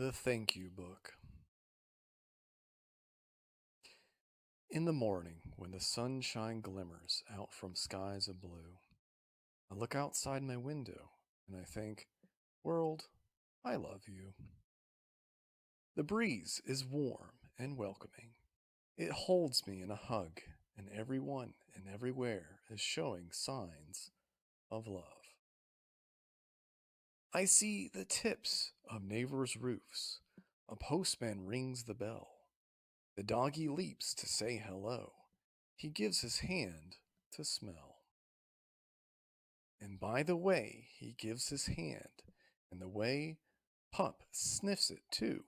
The Thank You Book. In the morning, when the sunshine glimmers out from skies of blue, I look outside my window and I think, world, I love you. The breeze is warm and welcoming. It holds me in a hug, and everyone and everywhere is showing signs of love. I see the tips of neighbors' roofs. A postman rings the bell. The doggy leaps to say hello. He gives his hand to smell. And by the way he gives his hand, and the way Pup sniffs it too,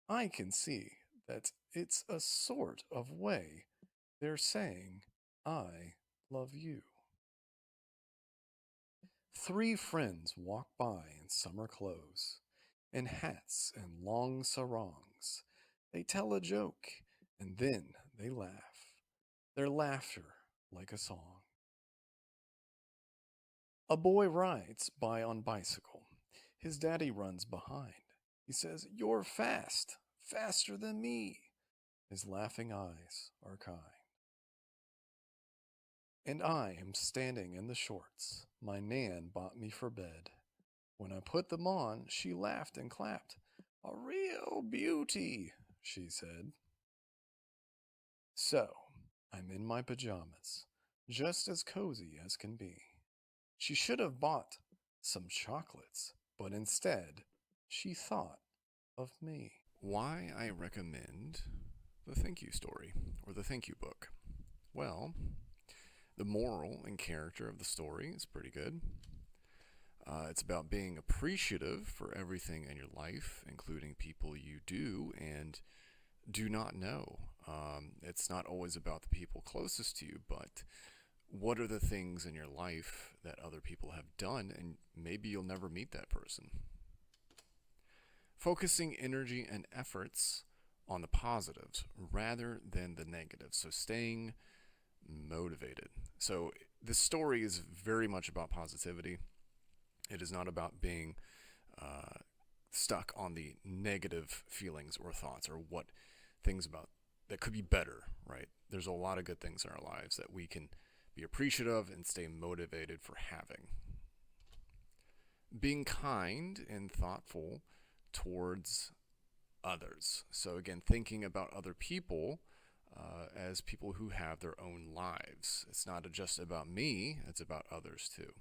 I can see that it's a sort of way they're saying, I love you. 3 friends walk by in summer clothes, in hats and long sarongs. They tell a joke, and then they laugh, their laughter like a song. A boy rides by on bicycle. His daddy runs behind. He says, "You're fast, faster than me." His laughing eyes are kind. And I am standing in the shorts my Nan bought me for bed. When I put them on, she laughed and clapped. "A real beauty," she said. So, I'm in my pajamas, just as cozy as can be. She should have bought some chocolates, but instead, she thought of me. Why I recommend the Thank You story, or the Thank You book? Well, the moral and character of the story is pretty good. It's about being appreciative for everything in your life, including people you do and do not know. It's not always about the people closest to you, but what are the things in your life that other people have done, and maybe you'll never meet that person. Focusing energy and efforts on the positives rather than the negatives. So staying motivated. So this story is very much about positivity. It is not about being stuck on the negative feelings or thoughts or what things about that could be better, right? There's a lot of good things in our lives that we can be appreciative and stay motivated for having. Being kind and thoughtful towards others. So again, thinking about other people as people who have their own lives. It's not just about me, it's about others too.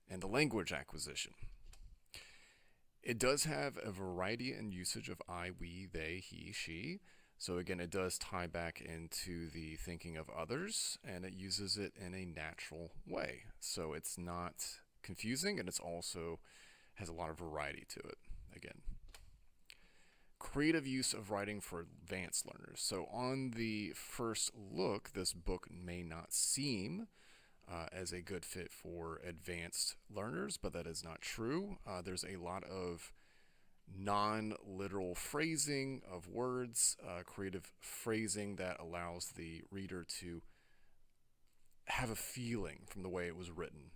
And the language acquisition. It does have a variety in usage of I, we, they, he, she. So again, it does tie back into the thinking of others, and it uses it in a natural way. So it's not confusing, and it's also has a lot of variety to it, again. Creative use of writing for advanced learners. So on the first look, this book may not seem as a good fit for advanced learners, but that is not true. There's a lot of non-literal phrasing of words, creative phrasing that allows the reader to have a feeling from the way it was written.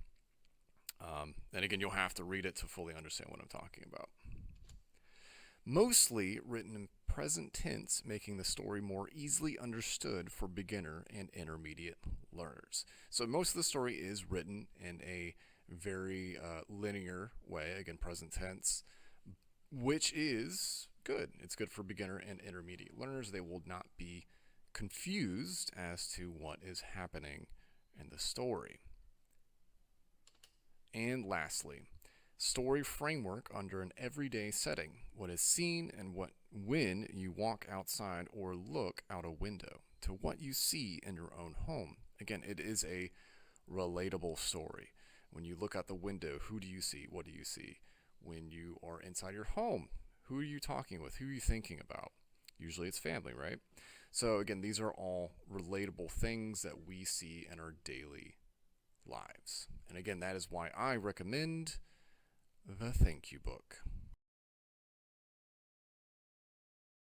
And again, you'll have to read it to fully understand what I'm talking about. Mostly written in present tense, making the story more easily understood for beginner and intermediate learners. So most of the story is written in a very linear way, again, present tense, which is good. It's good for beginner and intermediate learners. They will not be confused as to what is happening in the story. And lastly, story framework under an everyday setting. What is seen and when you walk outside or look out a window to what you see in your own home. Again, it is a relatable story. When you look out the window, who do you see? What do you see? When you are inside your home, who are you talking with? Who are you thinking about? Usually it's family, right? So again, these are all relatable things that we see in our daily lives. And again, that is why I recommend the Thank You book.